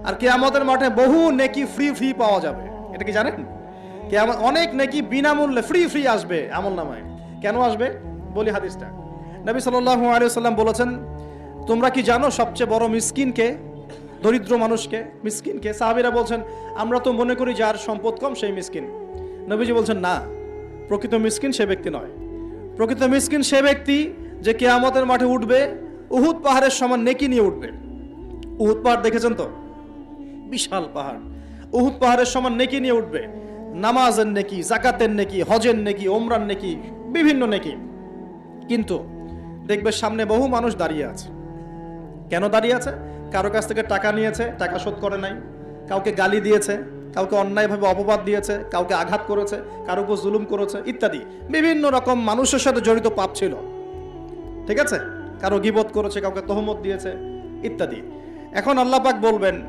আর কিয়ামতের মাঠে বহু নেকি ফ্রি ফ্রি পাওয়া যাবে। এটা কি জানেন? কিয়ামত অনেক নেকি বিনামূল্যে ফ্রি ফ্রি আসবে আমলনামায়। কেন আসবে বলি হাদিসটা। নবী সাল্লাল্লাহু আলাইহি ওয়াসাল্লাম বলেছেন, তোমরা কি জানো সবচেয়ে বড় মিসকিনকে, দরিদ্র মানুষকে, মিসকিনকে? সাহাবীরা বলছেন, আমরা তো মনে করি যার সম্পদ কম সেই মিসকিন। নবীজি বলছেন, না, প্রকৃত মিসকিন সে ব্যক্তি নয়। প্রকৃত মিসকিন সে ব্যক্তি যে কিয়ামতের মাঠে উঠবে উহুদ পাহাড়ের সমান নেকি নিয়ে উঠবে। উহুদ পাহাড় দেখেছেন তো? বিশাল পাহাড়। উহুদ পাহাড়ের সমান নেকি নিয়ে উঠবে। নামাজের নেকি, যাকাতের নেকি, হজের নেকি, ওমরার নেকি, বিভিন্ন নেকি। কিন্তু দেখবে সামনে বহু মানুষ দাঁড়িয়ে আছে। কেন দাঁড়িয়ে আছে? কারো কাছ থেকে টাকা নিয়েছে, টাকা শোধ করে নাই, কাউকে গালি দিয়েছে, কাউকে অন্যায়ভাবে অপবাদ দিয়েছে, কাউকে আঘাত করেছে, কারো উপর জুলুম করেছে ইত্যাদি। বিভিন্ন রকম মানুষের সাথে জড়িত পাপ ছিল, ঠিক আছে? কারো গীবত করেছে, কাউকে তহমত দিয়েছে ইত্যাদি। এখন আল্লাহ পাক বলবেন,